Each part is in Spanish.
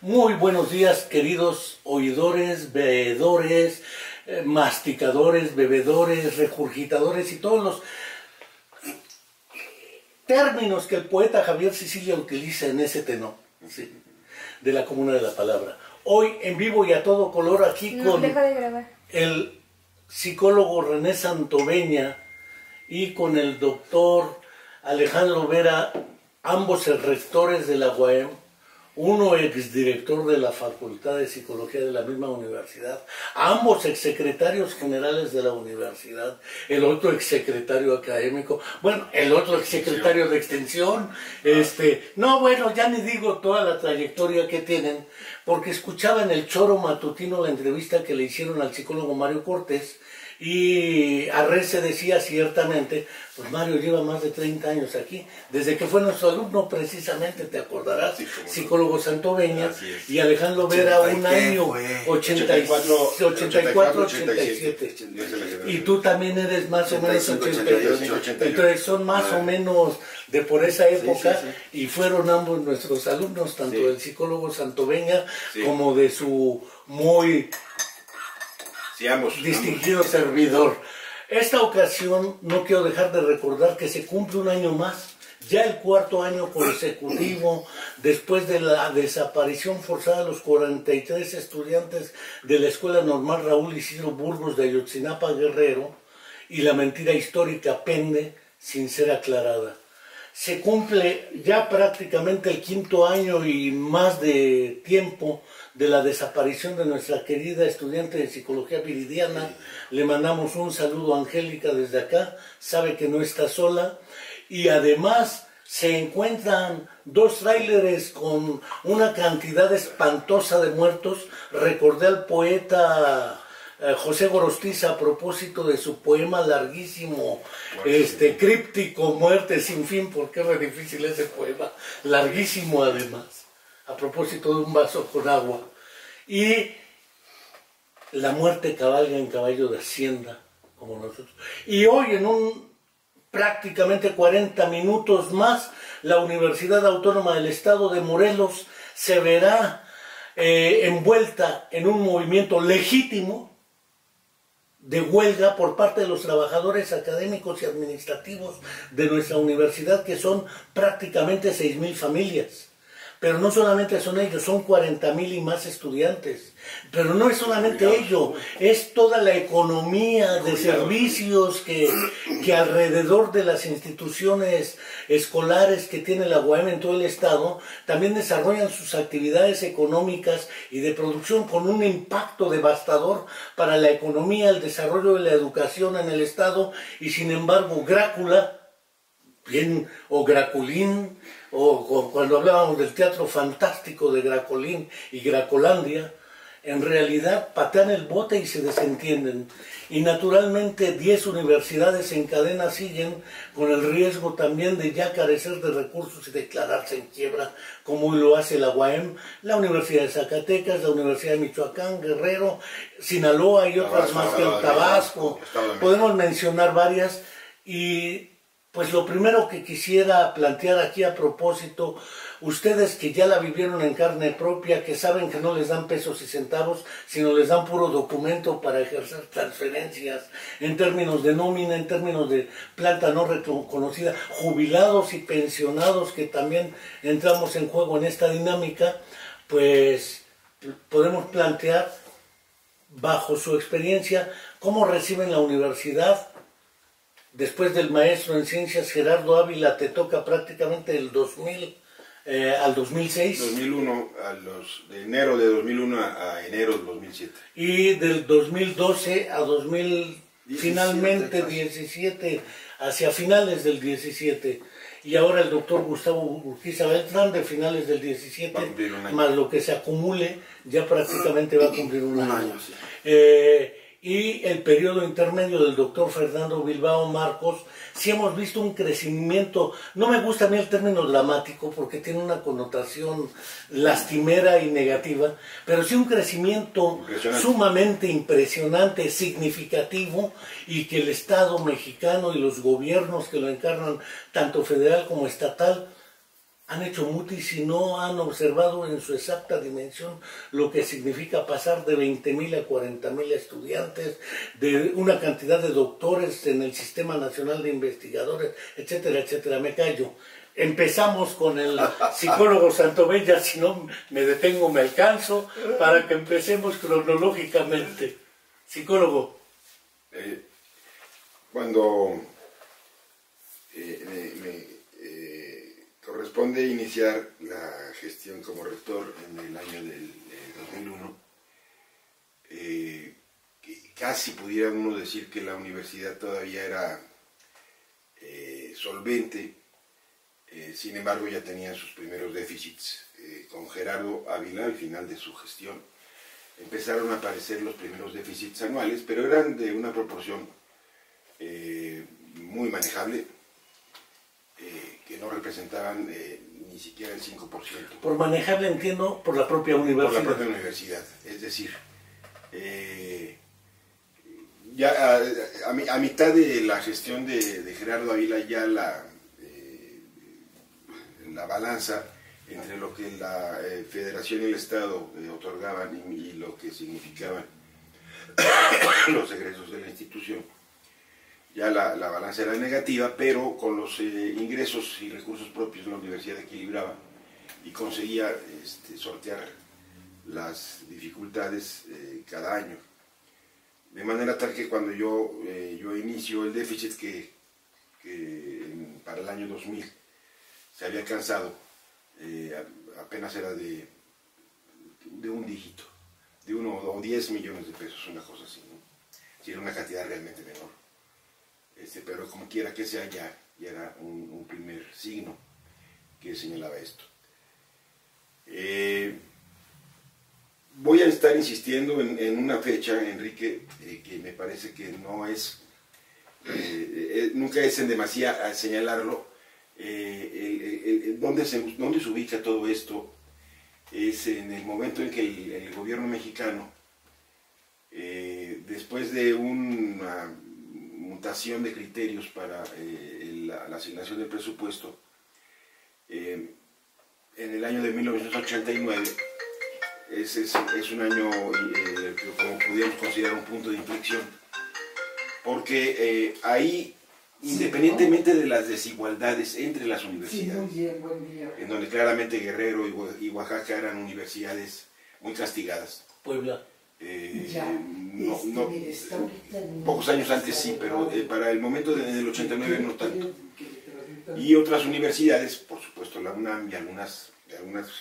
Muy buenos días, queridos oidores, veedores, masticadores, bebedores, regurgitadores y todos los términos que el poeta Javier Sicilia utiliza en ese tenor, ¿sí?, de la Comuna de la Palabra. Hoy en vivo y a todo color aquí con el psicólogo René Santoveña y con el doctor Alejandro Vera, ambos rectores de la UAM, uno exdirector de la Facultad de Psicología de la misma universidad, ambos exsecretarios generales de la universidad, el otro exsecretario académico, bueno, el otro exsecretario de extensión, no, bueno, ya ni digo toda la trayectoria que tienen, porque escuchaba en el Choro Matutino la entrevista que le hicieron al psicólogo Mario Cortés, y Arre se decía ciertamente, pues Mario lleva más de 30 años aquí, desde que fue nuestro alumno precisamente, te acordarás, sí, psicólogo Santoveña, y Alejandro Vera un año, 84, 87, y tú también eres más o menos 88, entonces son más o menos de por esa época, y fueron ambos nuestros alumnos, tanto del psicólogo Santoveña como de su muy distinguido servidor. Esta ocasión no quiero dejar de recordar que se cumple un año más, ya el cuarto año consecutivo, después de la desaparición forzada de los 43 estudiantes de la Escuela Normal Raúl Isidro Burgos de Ayotzinapa, Guerrero, y la mentira histórica pende sin ser aclarada. Se cumple ya prácticamente el quinto año y más de tiempo de la desaparición de nuestra querida estudiante de Psicología Viridiana. Le mandamos un saludo a Angélica desde acá, sabe que no está sola, y además se encuentran dos tráileres con una cantidad espantosa de muertos. Recordé al poeta José Gorostiza a propósito de su poema larguísimo, críptico, Muerte sin fin, porque es re difícil ese poema, larguísimo además, a propósito de un vaso con agua. Y la muerte cabalga en caballo de hacienda, como nosotros. Y hoy, en prácticamente 40 minutos más, la Universidad Autónoma del Estado de Morelos se verá envuelta en un movimiento legítimo de huelga por parte de los trabajadores académicos y administrativos de nuestra universidad, que son prácticamente 6,000 familias. Pero no solamente son ellos, son 40,000 y más estudiantes. Pero no es solamente ello, es toda la economía de servicios que alrededor de las instituciones escolares que tiene la UAM en todo el estado, también desarrollan sus actividades económicas y de producción con un impacto devastador para la economía, el desarrollo de la educación en el estado, y sin embargo Grácula, o Graculín, o cuando hablábamos del teatro fantástico de Gracolín y Gracolandia, en realidad patean el bote y se desentienden. Y naturalmente 10 universidades en cadena siguen con el riesgo también de ya carecer de recursos y declararse en quiebra, como lo hace la UAM, la Universidad de Zacatecas, la Universidad de Michoacán, Guerrero, Sinaloa y otras más, que el Tabasco. Podemos mencionar varias. Y pues lo primero que quisiera plantear aquí a propósito, ustedes que ya la vivieron en carne propia, que saben que no les dan pesos y centavos, sino les dan puro documento para ejercer transferencias, en términos de nómina, en términos de planta no reconocida, jubilados y pensionados que también entramos en juego en esta dinámica, pues podemos plantear, bajo su experiencia, cómo reciben la universidad. Después del maestro en ciencias Gerardo Ávila, te toca prácticamente del 2000 al 2006. 2001, de enero de 2001 a enero de 2007. Y del 2012 a 17, finalmente 17, hacia finales del 17. Y ahora el doctor Gustavo Urquiza Beltrán, de finales del 17, más lo que se acumule, ya prácticamente va a cumplir un año. Sí. Y el periodo intermedio del doctor Fernando Bilbao Marcos, sí hemos visto un crecimiento. No me gusta a mí el término dramático porque tiene una connotación lastimera y negativa, pero sí un crecimiento sumamente impresionante, significativo, y que el Estado mexicano y los gobiernos que lo encarnan, tanto federal como estatal, han hecho mutis y no han observado en su exacta dimensión lo que significa pasar de 20,000 a 40,000 estudiantes, de una cantidad de doctores en el Sistema Nacional de Investigadores, etcétera, etcétera. Me callo. Empezamos con el psicólogo Santobella, si no me detengo me alcanzo, para que empecemos cronológicamente. Psicólogo. Cuando me corresponde iniciar la gestión como rector en el año del 2001, casi pudiera uno decir que la universidad todavía era solvente. Sin embargo, ya tenía sus primeros déficits. Con Gerardo Ávila, al final de su gestión, empezaron a aparecer los primeros déficits anuales, pero eran de una proporción muy manejable, que no representaban ni siquiera el 5%. Por manejable entiendo por la propia universidad. Por la propia universidad. Es decir, ya a mitad de la gestión de Gerardo Ávila, ya la balanza entre lo que la Federación y el Estado otorgaban y lo que significaban los egresos de la institución, ya la balanza era negativa, pero con los ingresos y recursos propios la universidad equilibraba y conseguía sortear las dificultades cada año. De manera tal que cuando yo inicio el déficit que para el año 2000 se había alcanzado, apenas era de un dígito, de 1 o 10 millones de pesos, una cosa así, ¿no? Sí, era una cantidad realmente menor. Pero como quiera que sea, ya era un primer signo que señalaba esto. Voy a estar insistiendo en una fecha, Enrique, que me parece que no es, nunca es en demasía señalarlo. ¿Dónde se ubica todo esto? Es en el momento en que el gobierno mexicano, después de una mutación de criterios para la asignación del presupuesto, en el año de 1989, es un año que como pudiéramos considerar un punto de inflexión, porque ahí, independientemente de las desigualdades entre las universidades, en donde claramente Guerrero y Oaxaca eran universidades muy castigadas. Puebla. Pocos años antes sí, pero para el momento del 89 no tanto. Y otras universidades, por supuesto la UNAM y algunas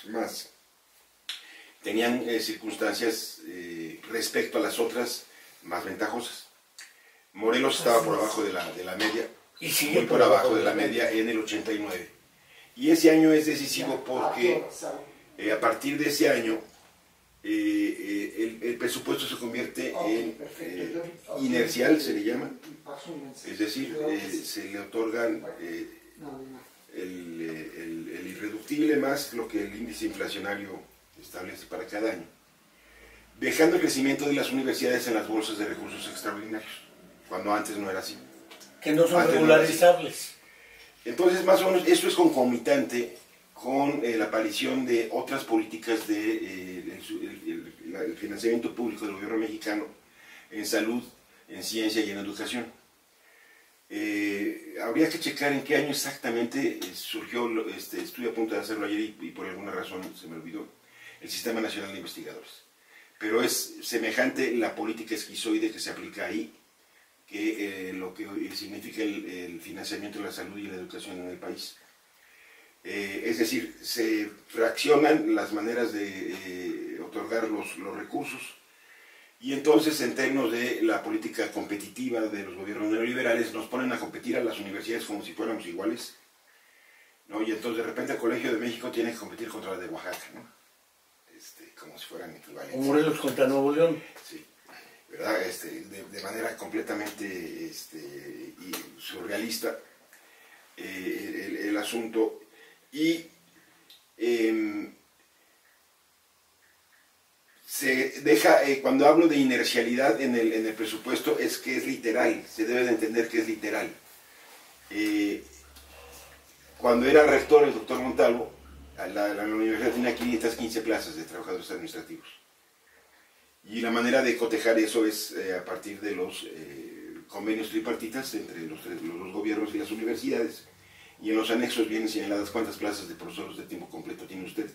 más, tenían circunstancias respecto a las otras más ventajosas. Morelos estaba por abajo de la media, y sigue por abajo de la media en el 89. Y ese año es decisivo porque a partir de ese año el presupuesto se convierte en inercial, se le llama, es decir, se le otorgan el irreductible más lo que el índice inflacionario establece para cada año, dejando el crecimiento de las universidades en las bolsas de recursos extraordinarios, cuando antes no era así. Que no son regularizables. Entonces, más o menos, esto es concomitante con la aparición de otras políticas de el financiamiento público del gobierno mexicano en salud, en ciencia y en educación. Habría que checar en qué año exactamente surgió, estuve a punto de hacerlo ayer y por alguna razón se me olvidó, el Sistema Nacional de Investigadores. Pero es semejante la política esquizoide que se aplica ahí, que lo que significa el financiamiento de la salud y la educación en el país. Es decir, se fraccionan las maneras de otorgar los recursos, y entonces en términos de la política competitiva de los gobiernos neoliberales nos ponen a competir a las universidades como si fuéramos iguales, ¿no? Y entonces de repente el Colegio de México tiene que competir contra la de Oaxaca, ¿no? Como si fueran equivalentes. O Morelos contra Nuevo León. Sí, ¿verdad? De manera completamente surrealista el asunto. Y se deja, cuando hablo de inercialidad en el presupuesto, es que es literal, se debe de entender que es literal. Cuando era rector el doctor Montalvo, la universidad tenía 515 plazas de trabajadores administrativos. Y la manera de cotejar eso es a partir de los convenios tripartitas entre los gobiernos y las universidades. Y en los anexos vienen señaladas cuántas plazas de profesores de tiempo completo tiene usted,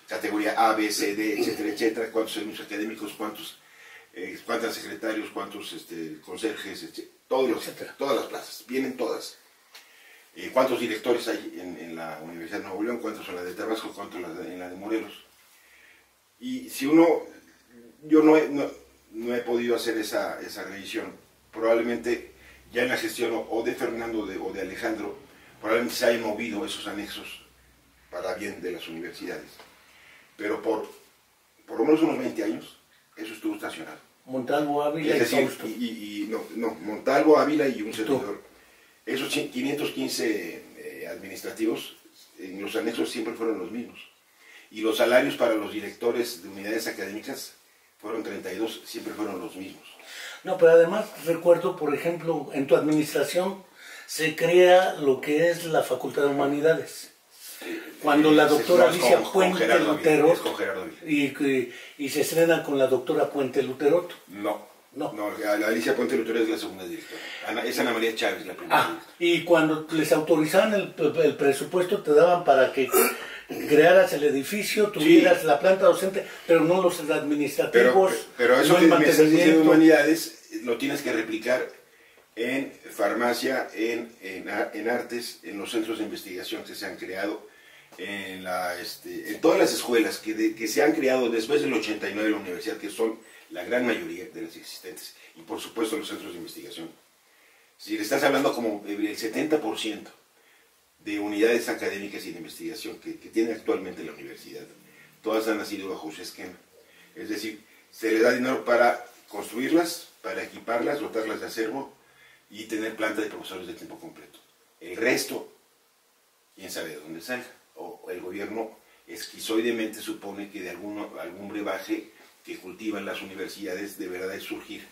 categoría A, B, C, D, etcétera, etcétera, cuántos servicios académicos, cuántos secretarios, cuántos conserjes, etcétera, todas las plazas, vienen todas. ¿Cuántos directores hay en la Universidad de Nuevo León? ¿Cuántos en la de Tabasco? ¿Cuántos en la de Morelos? Y si yo no he podido hacer esa revisión, probablemente ya en la gestión o de Fernando o de Alejandro, probablemente se hayan movido esos anexos para bien de las universidades. Pero por lo menos unos 20 años, eso estuvo estacionado. Montalvo, Ávila, es decir, Montalvo, Ávila y un servidor. Esos 515 administrativos, en los anexos siempre fueron los mismos. Y los salarios para los directores de unidades académicas fueron 32, siempre fueron los mismos. No, pero además recuerdo, por ejemplo, en tu administración se crea lo que es la Facultad de Humanidades. Cuando la doctora Alicia Puente Lutero y se estrena con la doctora Puente Lutero. No, la Alicia Puente Lutero es la segunda directora. Es Ana María Chávez la primera. Y cuando les autorizaban el presupuesto te daban para que crearas el edificio, tuvieras la planta docente, pero no los administrativos. Pero eso que me estás diciendo de humanidades lo tienes que replicar en farmacia, en artes, en los centros de investigación que se han creado, en todas las escuelas que se han creado después del 89 en la universidad, que son la gran mayoría de las existentes, y por supuesto los centros de investigación. Si le estás hablando como el 70% de unidades académicas y de investigación que tiene actualmente la universidad, todas han nacido bajo ese esquema. Es decir, se le da dinero para construirlas, para equiparlas, dotarlas de acervo y tener planta de profesores de tiempo completo. El resto, quién sabe de dónde salga. O el gobierno esquizoidemente supone que de algún brebaje que cultivan las universidades deberá de surgir.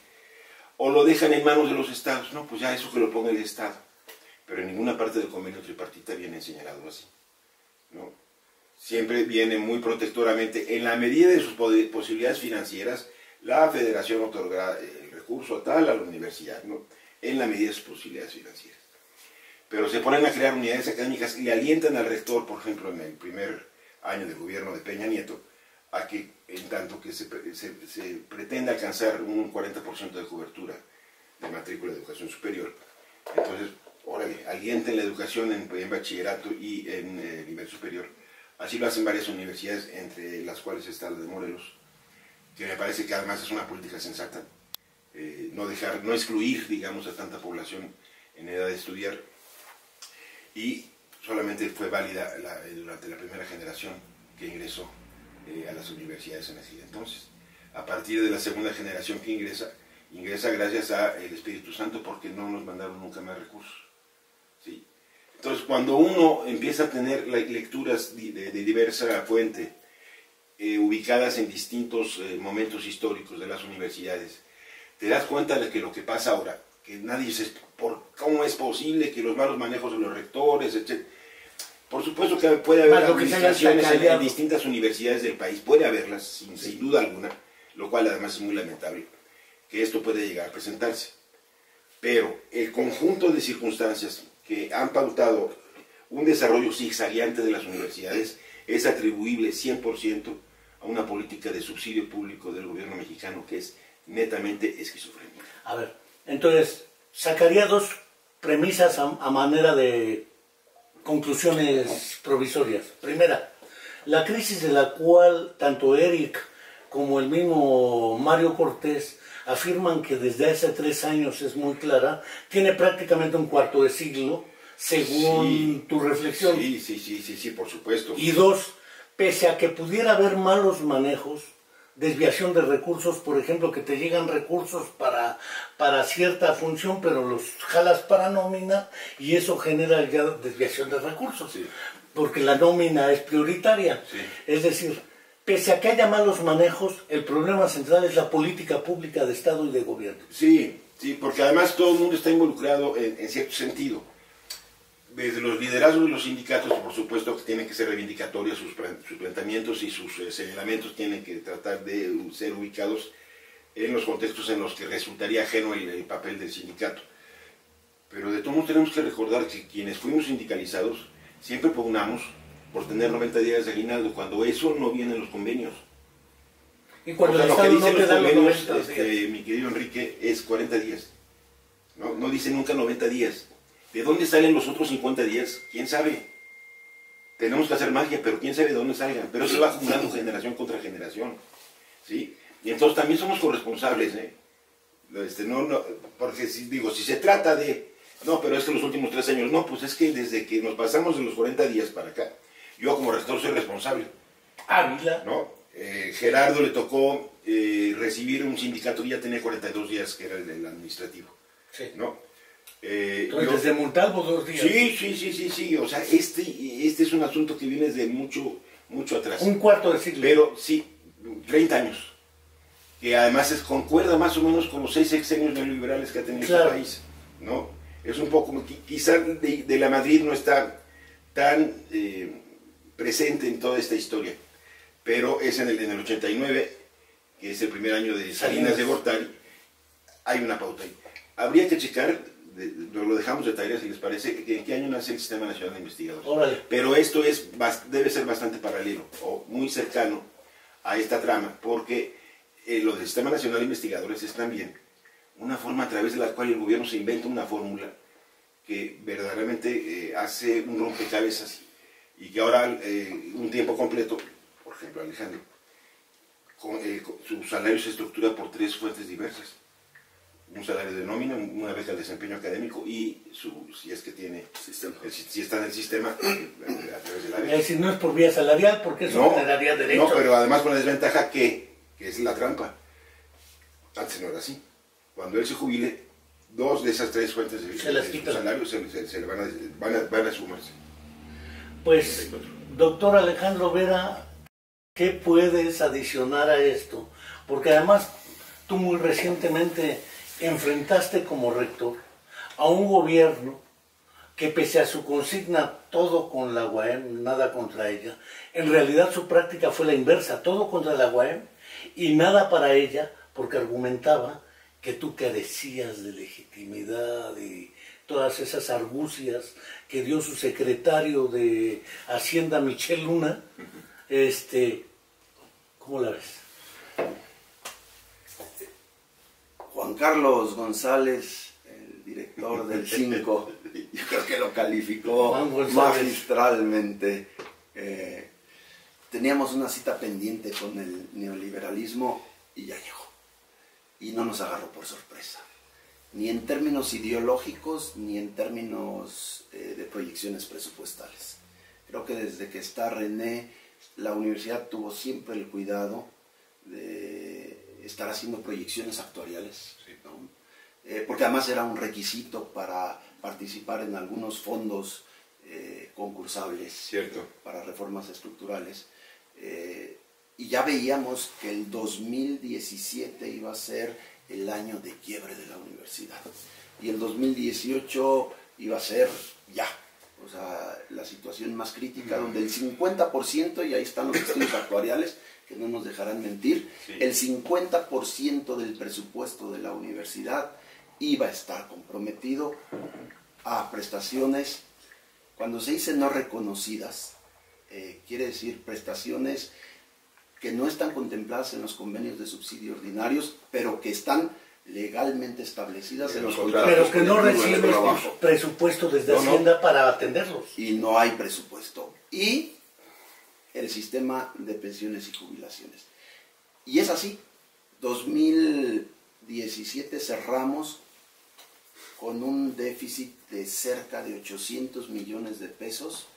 O lo dejan en manos de los estados. No, pues ya eso que lo ponga el estado. Pero en ninguna parte del convenio tripartita viene señalado así, ¿no? Siempre viene muy protectoramente, en la medida de sus posibilidades financieras, la federación otorgará el recurso tal a la universidad, ¿no? En la medida de sus posibilidades financieras. Pero se ponen a crear unidades académicas y le alientan al rector, por ejemplo, en el primer año del gobierno de Peña Nieto, a que, en tanto que se pretende alcanzar un 40% de cobertura de matrícula de educación superior, entonces, órale, alienten la educación en bachillerato y en nivel superior. Así lo hacen varias universidades, entre las cuales está la de Morelos, que me parece que además es una política sensata. No excluir, digamos, a tanta población en edad de estudiar. Y solamente fue válida durante la primera generación que ingresó a las universidades en aquel entonces. A partir de la segunda generación que ingresa gracias al Espíritu Santo, porque no nos mandaron nunca más recursos. ¿Sí? Entonces, cuando uno empieza a tener lecturas de diversa fuente, ubicadas en distintos momentos históricos de las universidades, te das cuenta de que lo que pasa ahora, que nadie se... ¿Cómo es posible que los malos manejos de los rectores, etcétera? Por supuesto que puede haber administraciones en distintas universidades del país, puede haberlas, sin duda alguna, lo cual además es muy lamentable, que esto puede llegar a presentarse. Pero el conjunto de circunstancias que han pautado un desarrollo zigzagueante de las universidades es atribuible 100% a una política de subsidio público del gobierno mexicano que es netamente esquizofrénica. A ver, entonces, sacaría dos premisas a manera de conclusiones provisorias. Primera, la crisis de la cual tanto Eric como el mismo Mario Cortés afirman que desde hace 3 años es muy clara, tiene prácticamente un cuarto de siglo, según tu reflexión. Sí, por supuesto. Y dos, pese a que pudiera haber malos manejos, desviación de recursos, por ejemplo, que te llegan recursos para cierta función, pero los jalas para nómina y eso genera ya desviación de recursos, porque la nómina es prioritaria. Es decir, pese a que haya malos manejos, el problema central es la política pública de Estado y de gobierno. Sí, porque además todo el mundo está involucrado en cierto sentido. Desde los liderazgos de los sindicatos, por supuesto que tienen que ser reivindicatorios, sus planteamientos y sus señalamientos tienen que tratar de ser ubicados en los contextos en los que resultaría ajeno el papel del sindicato. Pero de todos modos tenemos que recordar que quienes fuimos sindicalizados siempre pugnamos por tener 90 días de aguinaldo, cuando eso no viene en los convenios. Y cuando o sea, el lo que Estado dicen no te los da los convenios, 90 días. mi querido Enrique, es 40 días. No dice nunca 90 días. ¿De dónde salen los otros 50 días? ¿Quién sabe? Tenemos que hacer magia, pero quién sabe de dónde salgan. Pero eso va acumulando generación contra generación. ¿Sí? Y entonces también somos corresponsables, ¿eh? Porque si se trata de... No, pero es que los últimos 3 años... No, pues es que desde que nos pasamos de los 40 días para acá, yo como rector soy responsable. Ávila. ¿No? Gerardo le tocó recibir un sindicato que ya tenía 42 días, que era el del administrativo. Sí. ¿No? Entonces, desde Montalvo 2 días. Sí, o sea, este es un asunto que viene de mucho atrás. Un cuarto de siglo. Pero sí, 30 años, que además concuerda más o menos con los 6 sexenios neoliberales que ha tenido este país, ¿no? Es un poco, quizá de la Madrid no está tan presente en toda esta historia, pero es en el 89, que es el primer año de Salinas de Gortari, hay una pauta ahí. Habría que checar, lo dejamos de tarea si les parece, en qué año nace el Sistema Nacional de Investigadores. Órale. Pero esto debe ser bastante paralelo o muy cercano a esta trama, porque lo del Sistema Nacional de Investigadores es también una forma a través de la cual el gobierno se inventa una fórmula que verdaderamente hace un rompecabezas y que ahora un tiempo completo, por ejemplo Alejandro, su salario se estructura por 3 fuentes diversas. Un salario de nómina, una beca de desempeño académico y si es que tiene sistema. Si está en el sistema a través de la beca. Es decir, no es por vía salarial, porque eso te daría derecho. No, pero además con la desventaja que es la trampa. Antes no era así. Cuando él se jubile, 2 de esas 3 fuentes de su salario se le van a sumarse. Pues, doctor Alejandro Vera, ¿qué puedes adicionar a esto? Porque además tú muy recientemente enfrentaste como rector a un gobierno que pese a su consigna todo con la UAM, nada contra ella, en realidad su práctica fue la inversa, todo contra la UAM y nada para ella, porque argumentaba que tú carecías de legitimidad y todas esas argucias que dio su secretario de Hacienda, Michel Luna. ¿Cómo la ves? Juan Carlos González, el director del 5, yo creo que lo calificó magistralmente. Teníamos una cita pendiente con el neoliberalismo y ya llegó. Y no nos agarró por sorpresa, ni en términos ideológicos, ni en términos de proyecciones presupuestales. Creo que desde que está René, la universidad tuvo siempre el cuidado de estar haciendo proyecciones actuariales, ¿no? Porque además era un requisito para participar en algunos fondos concursables. Cierto. Para reformas estructurales. Y ya veíamos que el 2017 iba a ser el año de quiebre de la universidad. Y el 2018 iba a ser ya. O sea, la situación más crítica, donde el 50%, y ahí están los estudios actuariales, que no nos dejarán mentir, sí, el 50% del presupuesto de la universidad iba a estar comprometido a prestaciones, cuando se dice no reconocidas, quiere decir prestaciones que no están contempladas en los convenios de subsidio ordinarios, pero que están legalmente establecidas en los contratos. Pero que no reciben presupuesto desde Hacienda para atenderlos. Y no hay presupuesto. Y el sistema de pensiones y jubilaciones. Y es así. 2017 cerramos con un déficit de cerca de 800 millones de pesos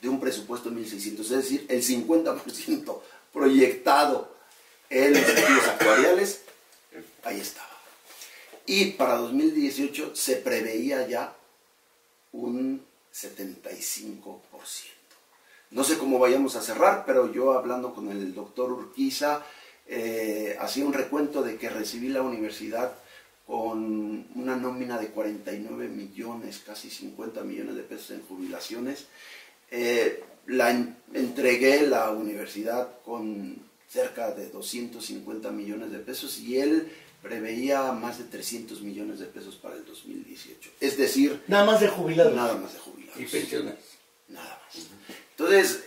de un presupuesto de 1.600. Es decir, el 50% proyectado en los estudios actuariales, ahí estaba. Y para 2018 se preveía ya un 75%. No sé cómo vayamos a cerrar, pero yo hablando con el doctor Urquiza, hacía un recuento de que recibí la universidad con una nómina de 49 millones, casi 50 millones de pesos en jubilaciones. Entregué la universidad con cerca de 250 millones de pesos y él preveía más de 300 millones de pesos para el 2018. Es decir... Nada más de jubilados. Nada más de jubilados. Y pensiones. Nada más. Entonces,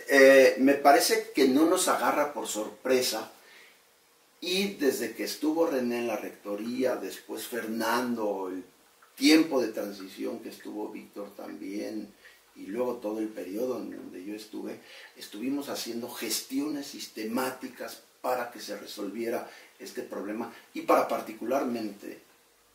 me parece que no nos agarra por sorpresa, y desde que estuvo René en la rectoría, después Fernando, el tiempo de transición que estuvo Víctor también, y luego todo el periodo en donde yo estuvimos haciendo gestiones sistemáticas para que se resolviera este problema y para particularmente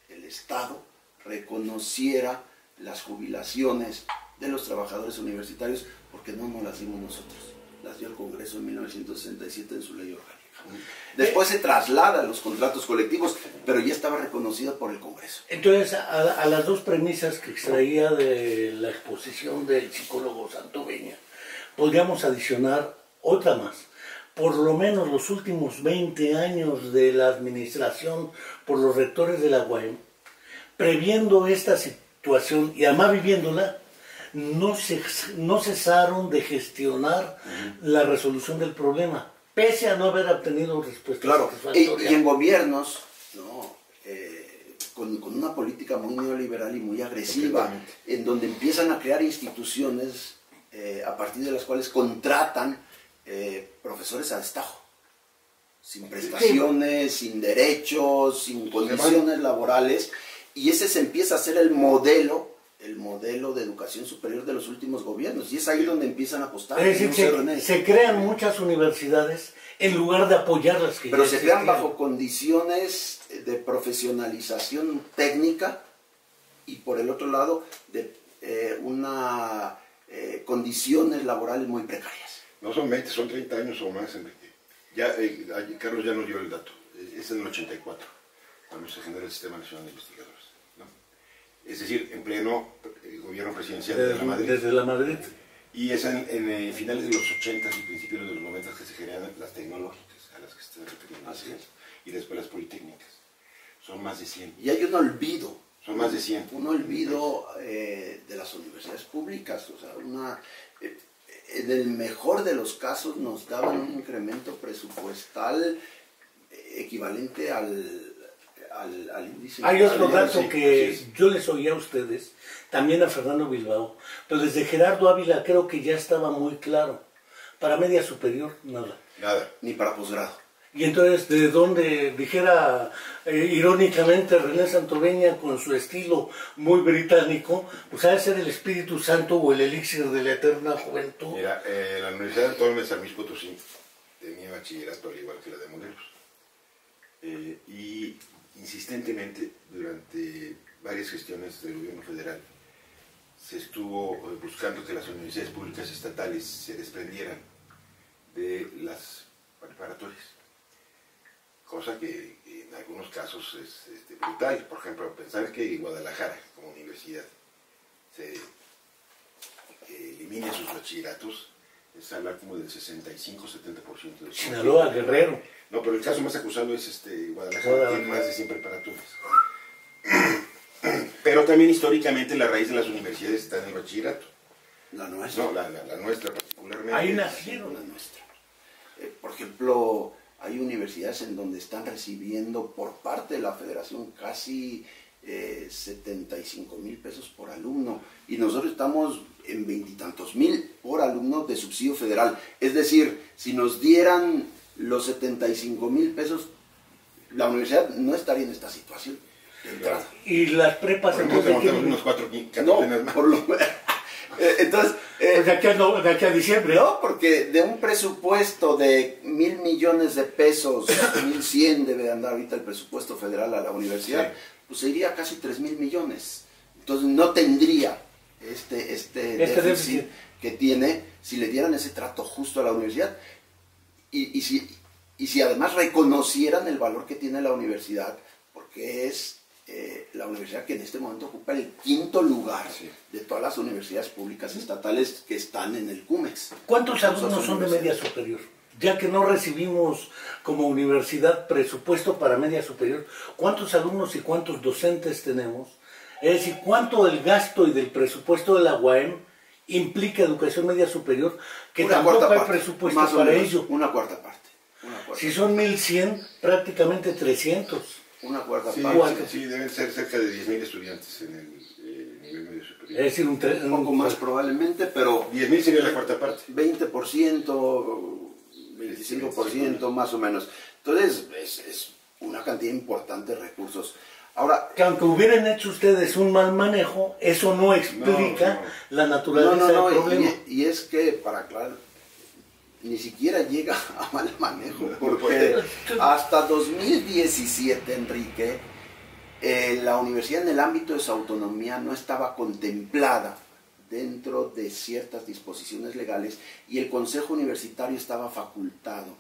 el Estado reconociera las jubilaciones de los trabajadores universitarios, porque no nos las dimos nosotros, las dio el Congreso en 1967 en su ley orgánica. Después se traslada a los contratos colectivos, pero ya estaba reconocida por el Congreso. Entonces, a las dos premisas que extraía de la exposición del psicólogo Santoveña, podríamos adicionar otra más. Por lo menos los últimos 20 años de la administración por los rectores de la UAM, previendo esta situación y además viviéndola, no cesaron de gestionar la resolución del problema, pese a no haber obtenido respuestas satisfactorias. Y en gobiernos, ¿no? Con una política muy neoliberal y muy agresiva, en donde empiezan a crear instituciones a partir de las cuales contratan profesores a destajo, sin prestaciones, sin derechos, sin condiciones laborales, y ese se empieza a hacer el modelo de educación superior de los últimos gobiernos, y es ahí donde empiezan a apostar. Es decir, se crean muchas universidades en lugar de apoyarlas. Pero se crean bajo condiciones de profesionalización técnica y por el otro lado de condiciones laborales muy precarias. No son 20, son 30 años o más, Enrique. Ya, Carlos ya nos dio el dato, es en el 84, cuando se genera el Sistema Nacional de Investigadores. Es decir, en pleno gobierno presidencial de la Madrid. Desde la Madrid. Y es en finales de los 80 y principios de los 90 que se generan las tecnológicas, a las que se están refiriendo, y después las politécnicas. Son más de 100. Y hay un olvido. Son más de 100. Un olvido de las universidades públicas. O sea, en el mejor de los casos nos daban un incremento presupuestal equivalente al índice. Hay otro dato que yo les oía a ustedes, también a Fernando Bilbao, pero desde Gerardo Ávila creo que ya estaba muy claro. Para media superior, nada. Nada. Ni para posgrado. Y entonces, de donde dijera irónicamente René Santoveña con su estilo muy británico, pues ha de ser el Espíritu Santo o el elixir de la eterna juventud. Mira, la Universidad de Autónoma de San Luis Potosí tenía bachillerato al igual que la de Morelos. Y insistentemente, durante varias gestiones del gobierno federal, se estuvo buscando que las universidades públicas estatales se desprendieran de las preparatorias. Cosa que en algunos casos es brutal. Por ejemplo, pensar que Guadalajara, como universidad, se elimine sus bachilleratos, es hablar como del 65-70% de Sinaloa, Guerrero. No, pero el caso más acusado es Guadalajara, tiene más de 100 preparatorias. Pero también históricamente la raíz de las universidades está en el bachillerato. La nuestra. No, la nuestra particularmente. Ahí nacieron. La nuestra. Por ejemplo, hay universidades en donde están recibiendo por parte de la federación casi 75,000 pesos por alumno, y nosotros estamos en 20 y tantos mil por alumno de subsidio federal. Es decir, si nos dieran los 75,000 pesos, la universidad no estaría en esta situación. Y las prepas entonces tenemos unos 4 más. Por lo entonces, pues de aquí a diciembre. No, porque de un presupuesto de 1,000 millones de pesos, 1,100 debe andar ahorita el presupuesto federal a la universidad, sí, pues se iría a casi 3,000 millones. Entonces no tendría este déficit que tiene si le dieran ese trato justo a la universidad. Y si además reconocieran el valor que tiene la universidad, porque es la universidad que en este momento ocupa el 5º lugar, sí, de todas las universidades públicas estatales que están en el CUMEX. ¿Cuántos alumnos son de media superior? ya que no recibimos como universidad presupuesto para media superior, ¿cuántos alumnos y cuántos docentes tenemos? Es decir, ¿cuánto del gasto y del presupuesto de la UAM implica educación media superior? Que tampoco hay presupuesto para ello. Una cuarta parte. Si son 1.100, prácticamente 300. Una cuarta sí, parte. Sí, deben ser cerca de 10.000 estudiantes en el nivel medio superior. Es decir, un poco más probablemente, pero... 10.000 sería la cuarta parte. 20%, 25% más o menos. Entonces, es una cantidad importante de recursos. Ahora, que aunque hubieran hecho ustedes un mal manejo, eso no explica la naturaleza del problema. Y es que, para aclarar, ni siquiera llega a mal manejo, porque hasta 2017, Enrique, la universidad en el ámbito de su autonomía no estaba contemplada dentro de ciertas disposiciones legales y el Consejo Universitario estaba facultado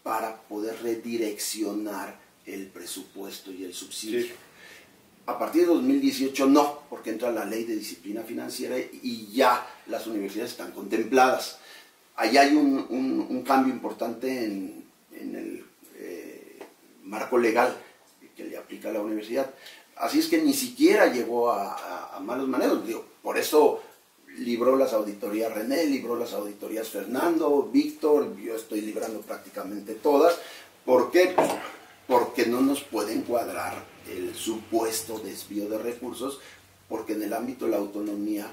para poder redireccionar el presupuesto y el subsidio. Sí. A partir de 2018 no, porque entra la ley de disciplina financiera y ya las universidades están contempladas. Ahí hay un cambio importante en el marco legal que le aplica a la universidad. Así es que ni siquiera llegó a malos manejos. Digo, por eso libró las auditorías René, libró las auditorías Fernando, Víctor, yo estoy librando prácticamente todas. ¿Por qué? Pues porque no nos puede encuadrar el supuesto desvío de recursos, porque en el ámbito de la autonomía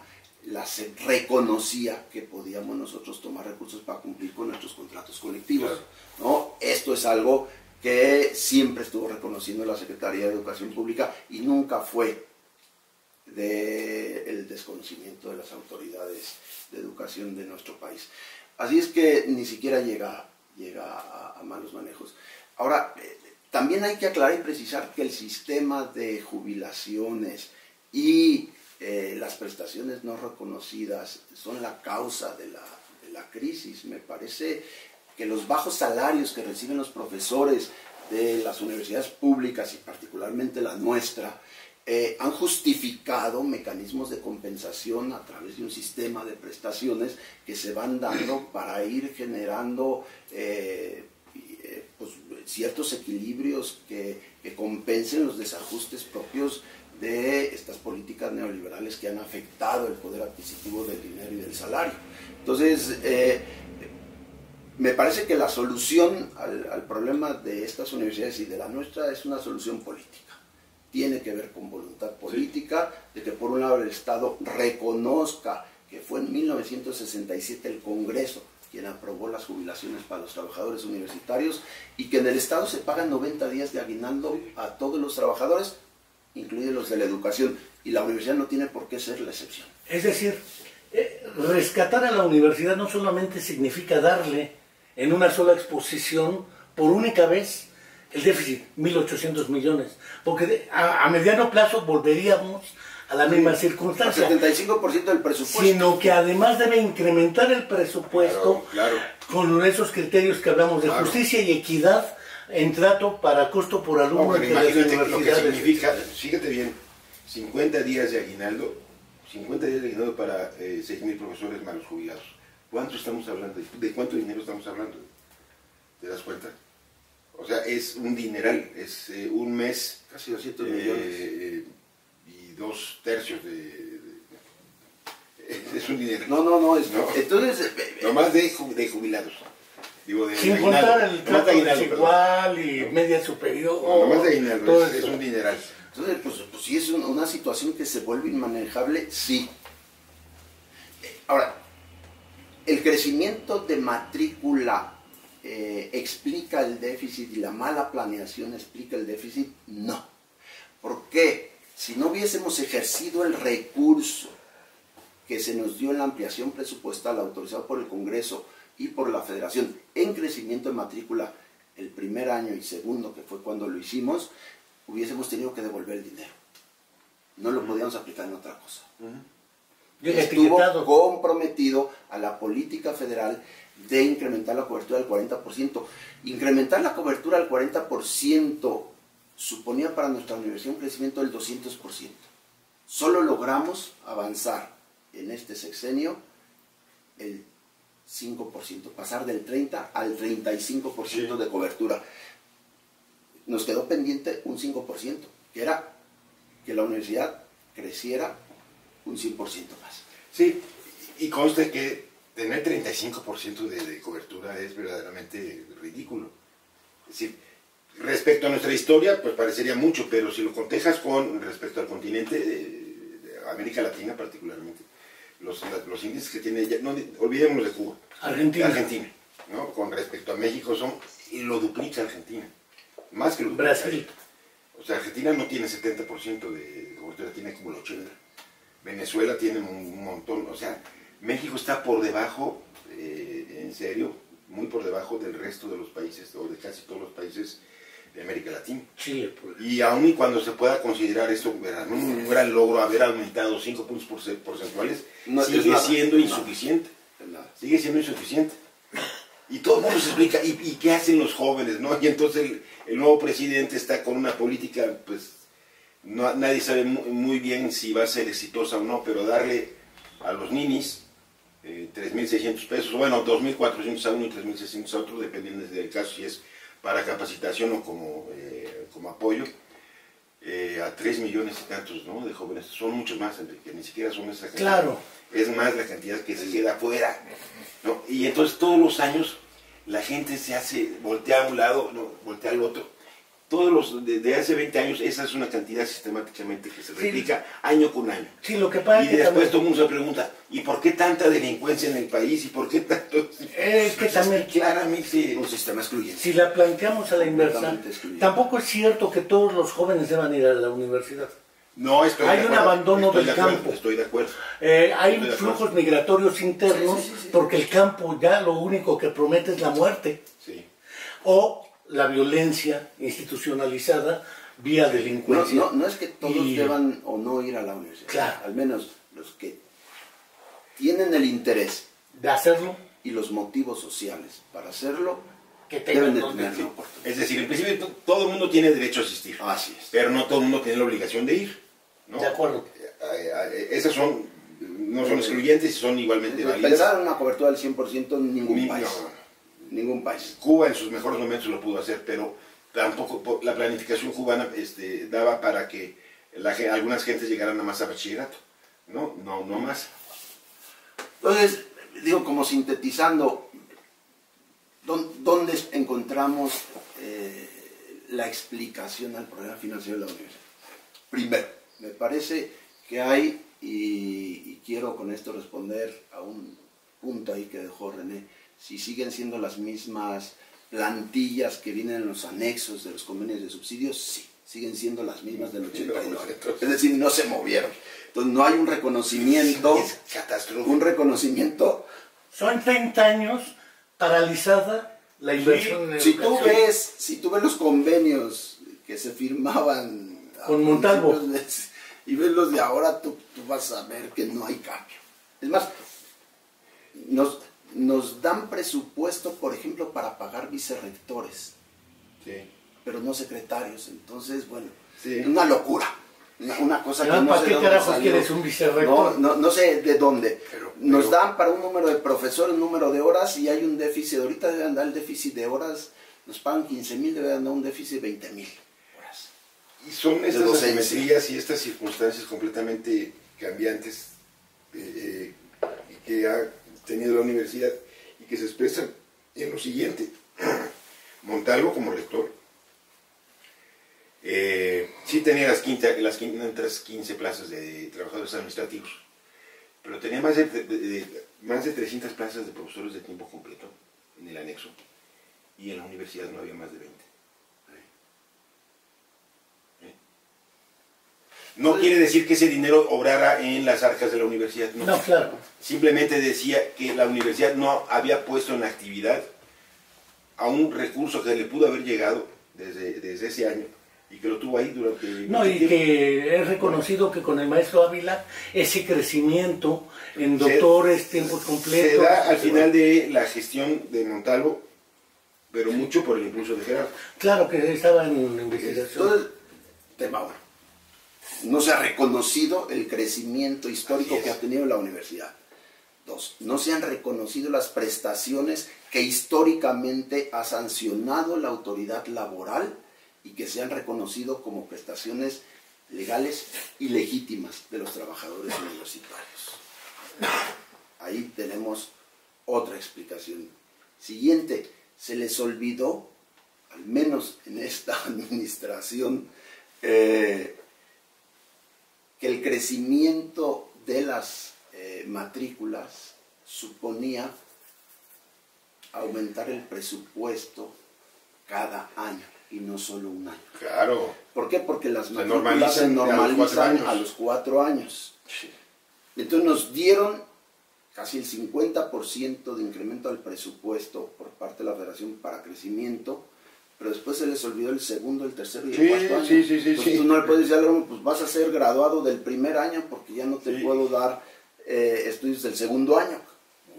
se reconocía que podíamos nosotros tomar recursos para cumplir con nuestros contratos colectivos, ¿no? Esto es algo que siempre estuvo reconociendo la Secretaría de Educación Pública y nunca fue del desconocimiento de las autoridades de educación de nuestro país. Así es que ni siquiera llega a malos manejos. Ahora, también hay que aclarar y precisar que el sistema de jubilaciones y las prestaciones no reconocidas son la causa de la crisis. Me parece que los bajos salarios que reciben los profesores de las universidades públicas y particularmente la nuestra han justificado mecanismos de compensación a través de un sistema de prestaciones que se van dando para ir generando pues, ciertos equilibrios que compensen los desajustes propios de estas políticas neoliberales que han afectado el poder adquisitivo del dinero y del salario. Entonces, me parece que la solución al problema de estas universidades y de la nuestra es una solución política. Tiene que ver con voluntad política, de que por un lado el Estado reconozca que fue en 1967 el Congreso quien aprobó las jubilaciones para los trabajadores universitarios y que en el Estado se pagan 90 días de aguinaldo a todos los trabajadores, incluidos los de la educación, y la universidad no tiene por qué ser la excepción. Es decir, rescatar a la universidad no solamente significa darle en una sola exposición, por única vez, el déficit, 1.800 millones, porque a mediano plazo volveríamos a la misma circunstancia. El 75% del presupuesto. Sino que además debe incrementar el presupuesto con esos criterios que hablamos de justicia y equidad en trato para costo por alumno entre las universidades. Lo que significa, fíjate bien, 50 días de aguinaldo para 6.000 profesores malos jubilados. ¿Cuánto estamos hablando? ¿De cuánto dinero estamos hablando? ¿Te das cuenta? O sea, es un dineral, es un mes, casi 200 millones. Y 2/3 es un dinero. No, entonces... Nomás de jubilados. Digo, sin contar el trato desigual y media superior. Nomás de aguinaldo, es un dineral. Entonces, pues sí es una situación que se vuelve inmanejable, sí. Ahora, el crecimiento de matrícula explica el déficit y la mala planeación explica el déficit, no. ¿Por qué? Si no hubiésemos ejercido el recurso que se nos dio en la ampliación presupuestal autorizado por el Congreso y por la Federación en crecimiento de matrícula el primer año y segundo, que fue cuando lo hicimos, hubiésemos tenido que devolver el dinero. No lo podíamos aplicar en otra cosa. Estuvo comprometido a la política federal de incrementar la cobertura del 40%. Incrementar la cobertura al 40% suponía para nuestra universidad un crecimiento del 200%. Solo logramos avanzar en este sexenio el 5%, pasar del 30 al 35% de cobertura. Nos quedó pendiente un 5%, que era que la universidad creciera un 100% más. Sí, y conste que tener 35% de cobertura es verdaderamente ridículo. Es decir, respecto a nuestra historia, pues parecería mucho, pero si lo cotejas con respecto al continente, de América Latina particularmente, los índices que tiene, no, olvidémonos de Cuba, Argentina, ¿no? Con respecto a México y lo duplica Argentina, más que lo duplica. Brasil. O sea, Argentina no tiene 70% de cobertura, tiene como el 80%. Venezuela tiene un montón, o sea, México está por debajo, en serio, muy por debajo del resto de los países, o de casi todos los países de América Latina. Chile, por Y aun y cuando se pueda considerar esto un gran logro, haber aumentado 5 puntos porcentuales, no, sigue siendo insuficiente. Nada. Sigue siendo insuficiente. Y todo el mundo se explica, ¿y qué hacen los jóvenes? ¿No? Y entonces el nuevo presidente está con una política, pues, nadie sabe muy bien si va a ser exitosa o no, pero darle a los ninis 3.600 pesos, bueno, 2.400 a uno y 3.600 a otro, dependiendo del caso, si es para capacitación o como apoyo, a 3 millones y tantos, ¿no?, de jóvenes. Son muchos más, Enrique, ni siquiera son esa cantidad. Claro. Es más la cantidad que se queda afuera, ¿no? Y entonces todos los años la gente voltea a un lado, no, voltea al otro. Desde hace 20 años, esa es una cantidad sistemáticamente que se replica año con año. Sí, lo que pasa y es que después también, todo el mundo se pregunta, ¿y por qué tanta delincuencia en el país? ¿Y por qué tanto? es que también, claramente Un sistema excluyente. si la planteamos a la inversa, Completamente excluyente. tampoco es cierto que todos los jóvenes deban ir a la universidad. no estoy Hay de un acuerdo, abandono estoy del de acuerdo, campo. Estoy de acuerdo. Hay Estoy de acuerdo. flujos migratorios internos, Sí. porque el campo ya lo único que promete es la muerte Sí. o la violencia institucionalizada vía delincuencia. No es que todos Y- deban o no ir a la universidad. Claro. Al menos los que tienen el interés De hacerlo, y los motivos sociales para hacerlo, que tengan deben de donde tener ir. la oportunidad. Es decir, en principio todo el mundo tiene derecho a asistir, Así es. pero no todo el mundo tiene la obligación de ir, ¿no? De acuerdo. Esas no son excluyentes y son igualmente válidas. Pensar en una cobertura del 100% en ningún país. No. Ningún país. Cuba en sus mejores momentos lo pudo hacer, pero tampoco la planificación cubana daba para que algunas gentes llegaran nada más a bachillerato, no más. Entonces, digo, como sintetizando, ¿dónde encontramos la explicación al problema financiero de la universidad? Primero, me parece que hay, y quiero con esto responder a un punto ahí que dejó René, si siguen siendo las mismas plantillas que vienen en los anexos de los convenios de subsidios, sí, siguen siendo las mismas del 89. Es decir, no se movieron. Entonces no hay un reconocimiento, Es catastrófico. un reconocimiento. Son 30 años paralizada la inversión en Si tú educación. ves los convenios que se firmaban a Con Montalvo principios y ves los de ahora, tú vas a ver que no hay cambio. Es más, nos dan presupuesto, por ejemplo, para pagar vicerrectores, Sí. pero no secretarios. Entonces, bueno, Sí. una locura. Una cosa que Además, no ¿para sé qué de dónde carajos salió. quieres un vicerrector? No sé de dónde. Pero- Nos dan para un número de profesores, un número de horas, y hay un déficit. Ahorita debe andar el déficit de horas. Nos pagan 15,000, debe andar un déficit de 20,000 horas. Y son estas docencia. asimetrías y estas circunstancias completamente cambiantes que ha tenido la universidad y que se expresan en lo siguiente. Montalvo como rector sí tenía las 515 plazas de trabajadores administrativos, pero tenía más de 300 plazas de profesores de tiempo completo en el anexo, y en la universidad no había más de 20. No quiere decir que ese dinero obrara en las arcas de la universidad, no. No, claro. Simplemente decía que la universidad no había puesto en actividad a un recurso que le pudo haber llegado desde ese año y que lo tuvo ahí durante No, mucho y tiempo. que es reconocido que con el maestro Ávila ese crecimiento en doctores, tiempos completos. Se da al final de la gestión de Montalvo, pero mucho por el impulso de Gerardo. Claro que estaba en investigación. Entonces, tema uno. No se ha reconocido el crecimiento histórico Así es. que ha tenido la universidad. Dos, no se han reconocido las prestaciones que históricamente ha sancionado la autoridad laboral y que se han reconocido como prestaciones legales y legítimas de los trabajadores universitarios. Ahí tenemos otra explicación. Siguiente, se les olvidó, al menos en esta administración, que el crecimiento de las matrículas suponía aumentar el presupuesto cada año y no solo un año. Claro. ¿Por qué? Porque las matrículas se normalizan a los 4 años. Sí. Entonces nos dieron casi el 50% de incremento al presupuesto por parte de la Federación para crecimiento, pero después se les olvidó el segundo, el tercero y el cuarto año. Entonces tú no le puedes decir al alumno, pues vas a ser graduado del primer año porque ya no te puedo dar estudios del segundo año.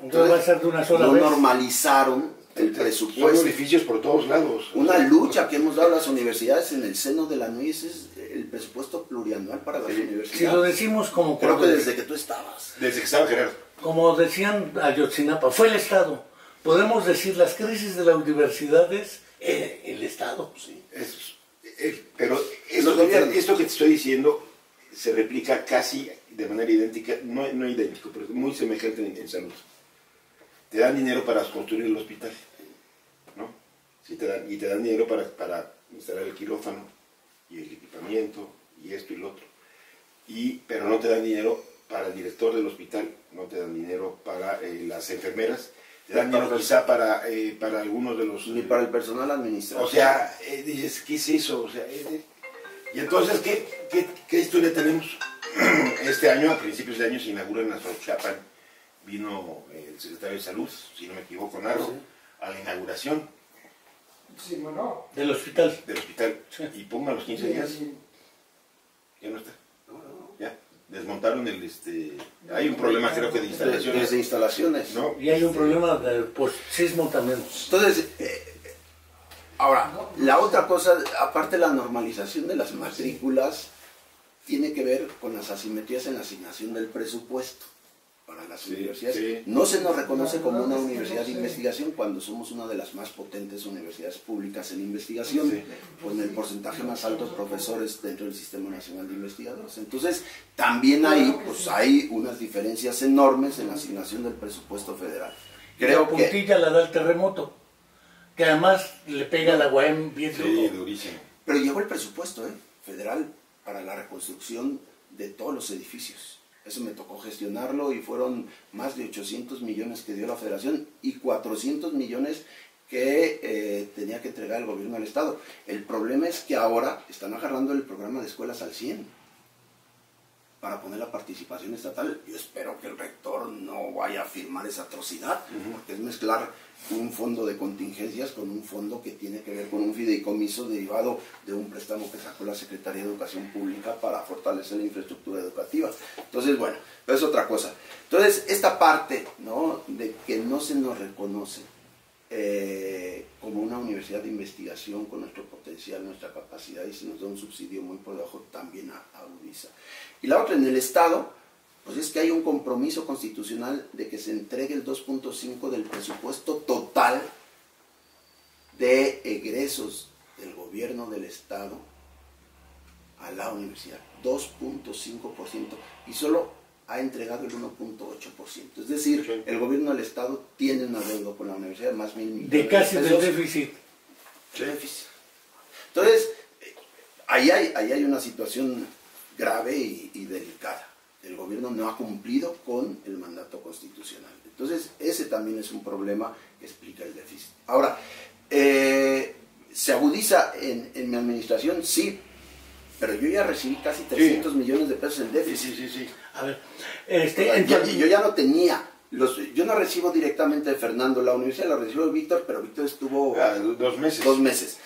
Entonces va a ser de una sola no vez. normalizaron el presupuesto. Son edificios por todos lados. Una lucha que hemos dado las universidades en el seno de la NUIS es el presupuesto plurianual para las universidades. Si lo decimos como... Creo que desde que tú estabas. Desde que estaba Gerardo. Como decían Ayotzinapa, fue el Estado. Podemos decir las crisis de las universidades, el Estado. Sí. Pero Los gobiernos. esto que te estoy diciendo se replica casi de manera idéntica, no idéntico, pero muy semejante en salud. Te dan dinero para construir el hospital, ¿no? Sí, y te dan dinero para instalar el quirófano y el equipamiento y esto y lo otro. Pero no te dan dinero para el director del hospital, no te dan dinero para las enfermeras, te dan dinero quizá para algunos de los... Ni para el personal administrativo. O sea, dices, ¿qué es eso? O sea, y entonces, ¿qué historia tenemos? Este año, a principios de año, se inaugura en Azochapan, vino el secretario de Salud, si no me equivoco, Narro, Sí. a la inauguración Sí, bueno. Del hospital. del hospital, Sí. y ponga los 15 días, ya no está. Ya, desmontaron hay un problema creo que de instalaciones, Desde instalaciones. ¿no? Y hay un problema de sismo también. Entonces, ahora, la otra cosa, aparte de la normalización de las matrículas, tiene que ver con las asimetrías en la asignación del presupuesto para las universidades. Sí. No se nos reconoce como una universidad de investigación cuando somos una de las más potentes universidades públicas en investigación, Sí. con el porcentaje más alto de profesores dentro del Sistema Nacional de Investigadores. Entonces, también ahí pues, hay unas diferencias enormes en la asignación del presupuesto federal. Creo Creo que... que... puntilla la da el terremoto, que además le pega a la UAM bien Sí, duro. durísimo. Pero llegó el presupuesto federal para la reconstrucción de todos los edificios. Eso me tocó gestionarlo y fueron más de 800 millones que dio la federación y 400 millones que tenía que entregar el gobierno al Estado. El problema es que ahora están agarrando el programa de escuelas al 100 para poner la participación estatal. Yo espero que el rector no vaya a firmar esa atrocidad, porque es mezclar un fondo de contingencias con un fondo que tiene que ver con un fideicomiso derivado de un préstamo que sacó la Secretaría de Educación Pública para fortalecer la infraestructura educativa. Entonces, bueno, pero es otra cosa. Entonces, esta parte, ¿no?, de que no se nos reconoce como una universidad de investigación con nuestro potencial, nuestra capacidad, y se nos da un subsidio muy por debajo, también agudiza. Y la otra, en el Estado, pues es que hay un compromiso constitucional de que se entregue el 2.5 del presupuesto total de egresos del gobierno del Estado a la universidad, 2.5%, y solo ha entregado el 1.8%. Es decir, Sí. el gobierno del Estado tiene una deuda con la universidad de más de 1.000 millones De casi de del pesos. déficit. Déficit. Entonces, ahí hay una situación grave y delicada. El gobierno no ha cumplido con el mandato constitucional. Entonces, ese también es un problema que explica el déficit. Ahora, ¿se agudiza en mi administración? Sí, pero yo ya recibí casi 300 millones de pesos en déficit. Sí. A ver, Yo ya no tenía. Yo no recibo directamente de Fernando la universidad, la recibo de Víctor, pero Víctor estuvo 2 meses. 2 meses.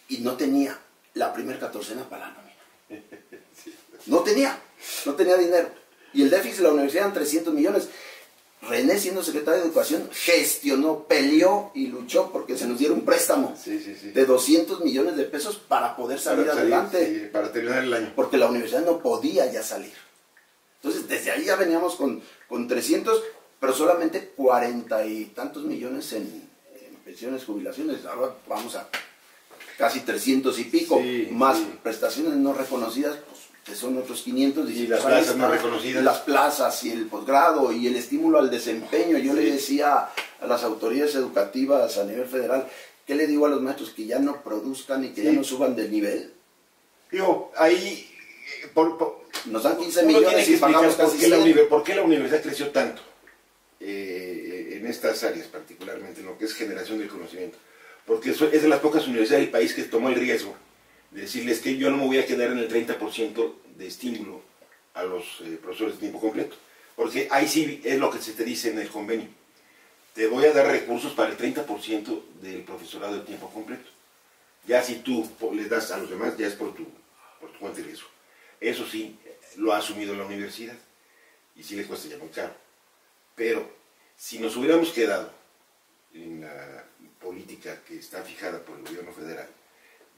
Y no tenía la primera catorcena para la nómina. No tenía dinero. Y el déficit de la universidad eran 300 millones. René, siendo secretario de Educación, gestionó, peleó y luchó porque se nos diera un préstamo Sí. de 200 millones de pesos para poder salir adelante. Sí, para terminar el año. Porque la universidad no podía ya salir. Entonces, desde ahí ya veníamos con 300, pero solamente 40 y tantos millones en pensiones, jubilaciones. Ahora vamos a casi 300 y pico, Sí, más sí. prestaciones no reconocidas, pues, que son otros 500. Y las pues, ahí plazas no está, reconocidas. las plazas y el posgrado y el estímulo al desempeño. Yo Sí. le decía a las autoridades educativas a nivel federal, ¿qué le digo a los maestros? Que ya no produzcan y que Sí. ya no suban de nivel. Digo, ahí Nos dan 15 uno tiene millones que y explicar pagamos por casi qué, la 100. por qué la universidad creció tanto en estas áreas, particularmente en lo que es generación del conocimiento. Porque es de las pocas universidades del país que tomó el riesgo de decirles que yo no me voy a quedar en el 30% de estímulo a los profesores de tiempo completo. Porque ahí sí es lo que se te dice en el convenio. Te voy a dar recursos para el 30% del profesorado de tiempo completo. Ya si tú les das a los demás, ya es por tu cuenta y riesgo. Eso sí, lo ha asumido la universidad y sí le cuesta ya muy caro. Pero si nos hubiéramos quedado en la política que está fijada por el gobierno federal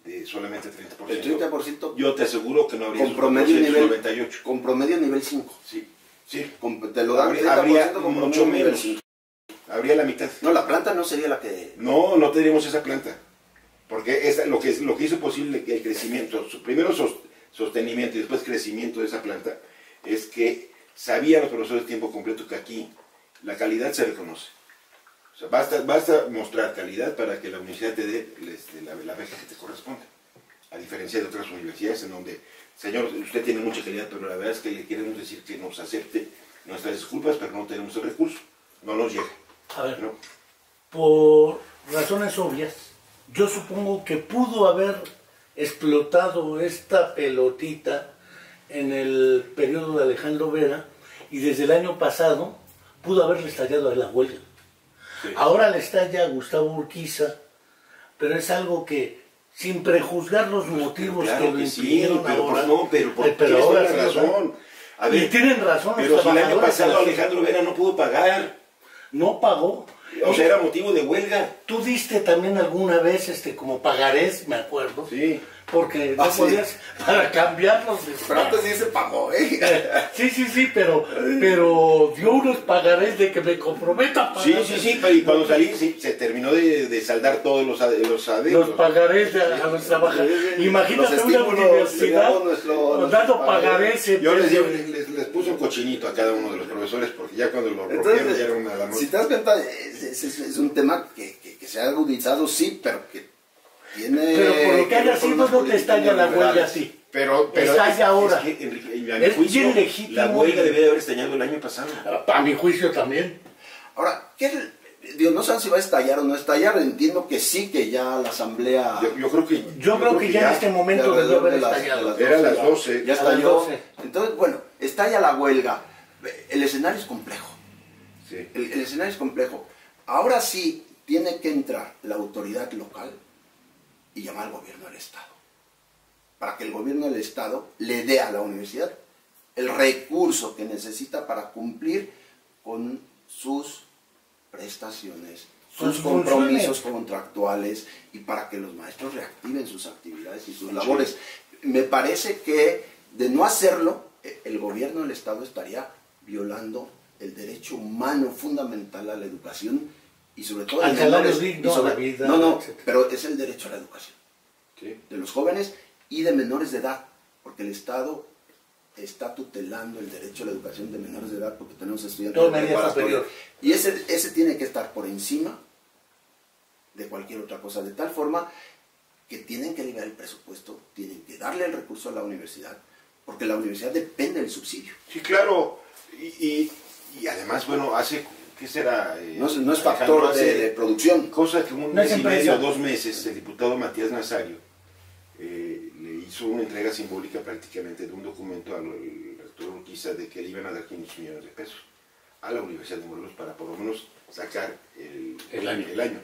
de solamente 30%, El 30% yo te aseguro que no habría con promedio nivel 98. con promedio nivel 5. Sí, sí. Te lo dan Habría 30% con mucho promedio nivel menos. 5. Habría la mitad. No, la planta no sería la que... No, no tendríamos esa planta. Porque lo que hizo posible el crecimiento, primero sostenimiento y después crecimiento de esa planta, es que sabían los profesores de tiempo completo que aquí la calidad se reconoce. O sea, basta mostrar calidad para que la universidad te dé la beca que te corresponde. A diferencia de otras universidades en donde, señor, usted tiene mucha calidad, pero la verdad es que le queremos decir que nos acepte nuestras disculpas, pero no tenemos el recurso. No nos llega. A ver, ¿No? por razones obvias, yo supongo que pudo haber explotado esta pelotita en el periodo de Alejandro Vera y desde el año pasado pudo haberle estallado a la huelga. Sí. Ahora le estalla a Gustavo Urquiza, pero es algo que, sin prejuzgar los motivos Claro que lo que sí, impidieron pero ahora, no, pero pero ahora tienes sí, razón. A y ver, tienen razón los pero si el año trabajadores, pasado así, Alejandro Vera no pudo pagar, no pagó. o sea, era motivo de huelga. Tú diste también alguna vez como pagarés, me acuerdo, Sí. porque no sí. podías para cambiarlos. Pero antes sí se pagó, ¿eh? Sí, pero dio unos pagarés de que me comprometo a pagar. Sí, pero y cuando salí se terminó de saldar todos los adeudos. Los pagarés a los trabajadores. Imagínate Los una estímulos, universidad digamos, nuestros dando pagarés. pagarés. Yo les puse un cochinito a cada uno de los profesores porque ya cuando lo rompieron Entonces, ya era una la si te das cuenta, es un tema que se ha agudizado, sí, pero que tiene... Pero por lo que haya ver con sido, unas no te políticas estalla la huelga neoliberales. así. Pero Estalla ahora. Es que, Enrique, a mi Es juicio, bien legítimo. la huelga debía de haber estallado el año pasado. A mi juicio también. Ahora, Dios, no sé si va a estallar o no estallar, entiendo que sí, que ya la asamblea... Yo creo que Yo creo que ya en este momento de debió haber alrededor de estallado. Era a las 12. Ya A las estalló. 12. Entonces, bueno, estalla la huelga. El escenario es complejo. Sí. El escenario es complejo. Ahora sí tiene que entrar la autoridad local y llamar al gobierno del Estado. Para que el gobierno del Estado le dé a la universidad el recurso que necesita para cumplir con sus prestaciones, sus Sus compromisos contractuales y para que los maestros reactiven sus actividades y sus labores. Me parece que de no hacerlo, el gobierno del Estado estaría violando el derecho humano fundamental a la educación y sobre todo Al de salario menores, digno, y sobre- a la vida, no, etcétera. pero es el derecho a la educación Sí. de los jóvenes y de menores de edad, porque el Estado está tutelando el derecho a la educación de menores de edad porque tenemos estudiantes Todo de media preparatoria. superior. Y ese tiene que estar por encima de cualquier otra cosa, de tal forma que tienen que liberar el presupuesto, tienen que darle el recurso a la universidad, porque la universidad depende del subsidio. Sí, claro. Y además, bueno, ¿qué será? No es factor Alejandro, hace de producción. cosa que un No es mes y empresa. medio, 2 meses, el diputado Matías Nazario le hizo una entrega simbólica prácticamente de un documento al rector Urquiza de que le iban a dar 500 millones de pesos a la Universidad de Morelos para por lo menos sacar el año.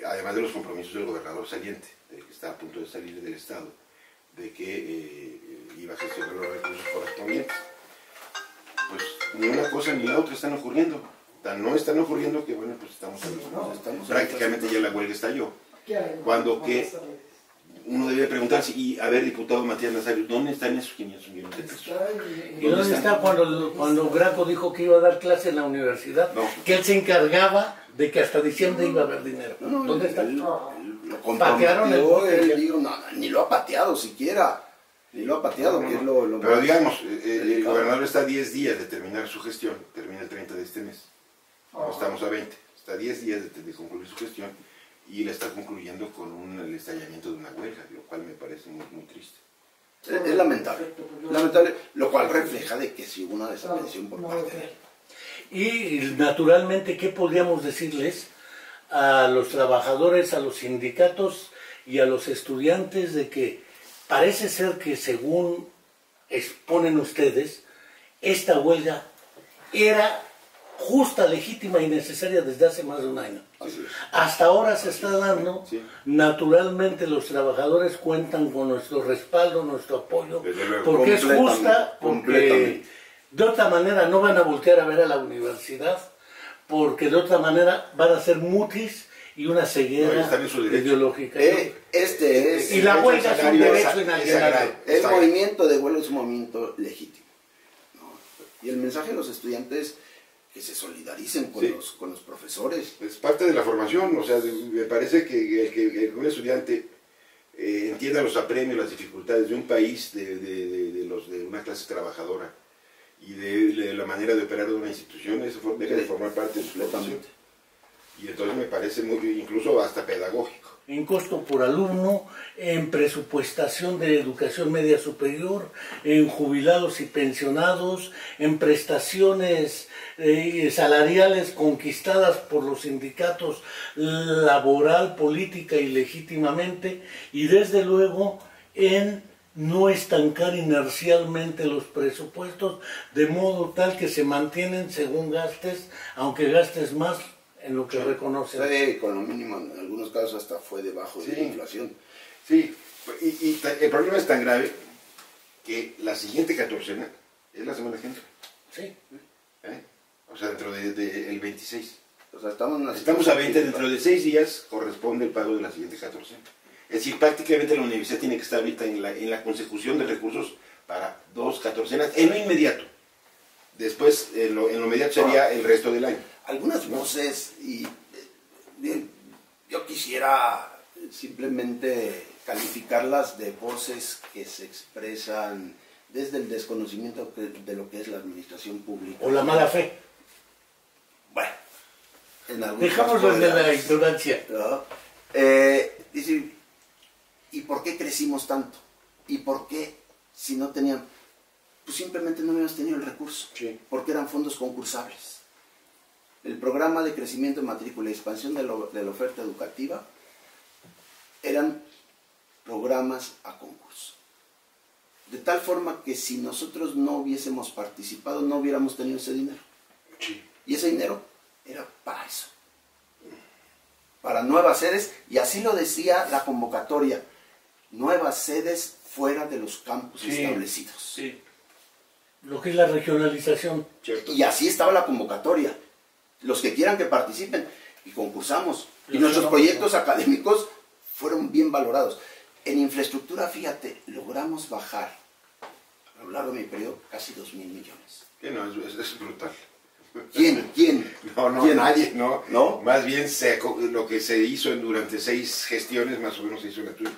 Además de los compromisos del gobernador saliente, que está a punto de salir del Estado, de que iba a gestionar los recursos correspondientes. Pues ni una cosa ni la otra están ocurriendo. No están ocurriendo que, bueno, pues estamos Estamos prácticamente ya la huelga estalló. ¿Qué hay? Cuando Buenas que tardes. uno debe preguntarse, y a ver, diputado Matías Nazario, ¿dónde están esos 500 millones de pesos? ¿Y dónde está cuando Graco dijo que iba a dar clase en la universidad? No. Que él se encargaba de que hasta diciembre iba a haber dinero. No, ¿Dónde está? Lo Patearon el comprometió, bote. él dijo, no, ni lo ha pateado siquiera. Ni lo ha pateado, que es lo Pero más digamos, el delicado. gobernador está a 10 días de terminar su gestión, termina el 30 de este mes. No estamos a 20, está a 10 días de concluir su gestión y la está concluyendo con el estallamiento de una huelga, lo cual me parece muy, muy triste. Es lamentable, lamentable, lo cual refleja de que sí hubo una desatención por parte de él. Y naturalmente, ¿qué podríamos decirles a los trabajadores, a los sindicatos y a los estudiantes de que parece ser que, según exponen ustedes, esta huelga era justa, legítima y necesaria desde hace más de un año? Así es. Hasta ahora se está dando. Sí. Naturalmente los trabajadores cuentan con nuestro respaldo, nuestro apoyo, Desde luego. porque es Completamente, justa, porque completamente. de otra manera no van a voltear a ver a la universidad, porque de otra manera van a ser mutis y una No, ceguera están en su derecho. ideológica. Este es Y la huelga es un derecho sagrado. inalienable. el movimiento de huelga, es un movimiento legítimo, ¿no? Y el mensaje de los estudiantes que se solidaricen con, Sí. con los profesores. Es parte de la formación, o sea, me parece que un estudiante entienda los apremios, las dificultades de un país, de una clase trabajadora y de la manera de operar de una institución, eso debe de formar parte de su formación. Y entonces me parece muy, incluso hasta pedagógico. En costo por alumno, en presupuestación de educación media superior, en jubilados y pensionados, en prestaciones salariales conquistadas por los sindicatos laboral, política y legítimamente, y desde luego en no estancar inercialmente los presupuestos de modo tal que se mantienen según gastes, aunque gastes más en lo que reconocen. Sí, con lo mínimo, en algunos casos hasta fue debajo de Sí. la inflación. Sí, y el problema es tan grave que la siguiente catorcena es la semana que entra. Sí. ¿Eh? O sea, dentro del 26. O sea, estamos, en una Estamos a situación 20, dentro de 6 días corresponde el pago de la siguiente catorcena. Es decir, prácticamente la universidad tiene que estar ahorita en la consecución de recursos para 2 catorcenas en lo inmediato. Después, en lo inmediato sería el resto del año. Algunas voces, y bien, yo quisiera simplemente calificarlas de voces que se expresan desde el desconocimiento de lo que es la administración pública. O la mala fe. Bueno, en algunos Dejámoslo casos de la podría- ignorancia. ¿no? Dice, ¿y por qué crecimos tanto? ¿Y por qué si no tenían? Pues simplemente no habíamos tenido el recurso, Sí. porque eran fondos concursables. El programa de crecimiento de matrícula y expansión de la oferta educativa eran programas a concurso. De tal forma que si nosotros no hubiésemos participado, no hubiéramos tenido ese dinero. Sí. Y ese dinero era para eso. Para nuevas sedes, y así lo decía la convocatoria, nuevas sedes fuera de los campus Sí. establecidos. Sí. Lo que es la regionalización. ¿Cierto? Y así estaba la convocatoria. Los que quieran que participen, y concursamos. Y Los nuestros que no, proyectos académicos fueron bien valorados. En infraestructura, fíjate, logramos bajar a lo largo de mi periodo casi 2.000 millones. Que no, es brutal. ¿Quién? ¿Quién? No, ¿Quién? nadie, no. ¿No? Más bien lo que se hizo durante 6 gestiones, más o menos se hizo en la tuya.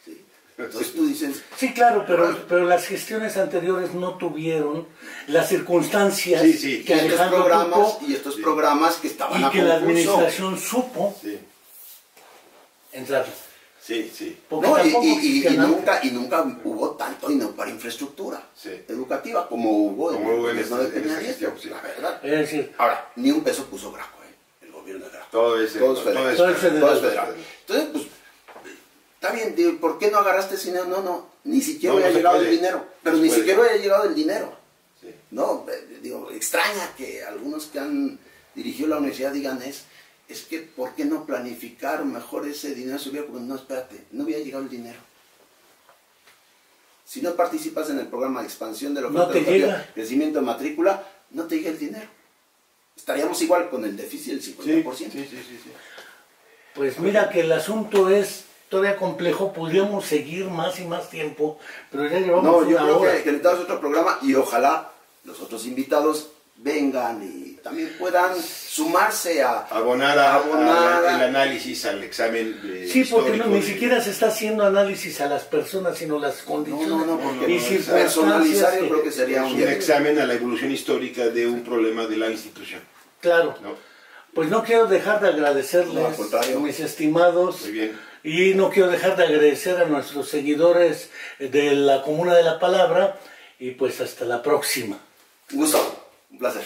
Sí. Entonces tú dices, Sí, claro, pero las gestiones anteriores no tuvieron las circunstancias Sí, sí. que y estos Alejandro programas, tuvo y estos programas que estaban y a que la concurso. administración supo Sí, entrar. sí, sí. Porque No, tampoco y existían antes. nunca hubo tanto dinero para infraestructura Sí. educativa como hubo Como hubo en el gobierno esta- de Peña en esta Nieto, gestión, sí. la verdad. Es decir, Ahora, ni un peso puso Graco, el gobierno de Graco. Todo es Todo es federal. Todo es federal. Todo es federal. Entonces, pues, está bien, digo, ¿por qué no agarraste ese dinero? No, ni siquiera No, había no se llegado puede. el dinero. Pero No se ni puede. siquiera había llegado el dinero. Sí. No, digo, extraña que algunos que han dirigido la universidad digan es que ¿por qué no planificar mejor ese dinero? Se hubiera como, no, espérate, no había llegado el dinero. Si no participas en el programa de expansión de la No oferta te educativa, llega. crecimiento de matrícula, no te llega el dinero. Estaríamos igual con el déficit del Sí, 50%. sí, sí, sí, sí. pues mira que el asunto es todavía complejo, podríamos seguir más y más tiempo, pero ya llevamos No, yo una creo hora. que necesitamos otro programa y ojalá los otros invitados vengan y también puedan sumarse a Abonar el análisis al examen Sí, porque histórico ni de- siquiera se está haciendo análisis a las personas, sino las condiciones No, porque y personalizar circunstancias yo creo que sería Es un examen a la evolución histórica de un problema de la institución. Claro, ¿No? pues no quiero dejar de No, al agradecerles, contrario. mis estimados, Muy bien. y no quiero dejar de agradecer a nuestros seguidores de la Comuna de la Palabra, y pues hasta la próxima. Un gusto, un placer.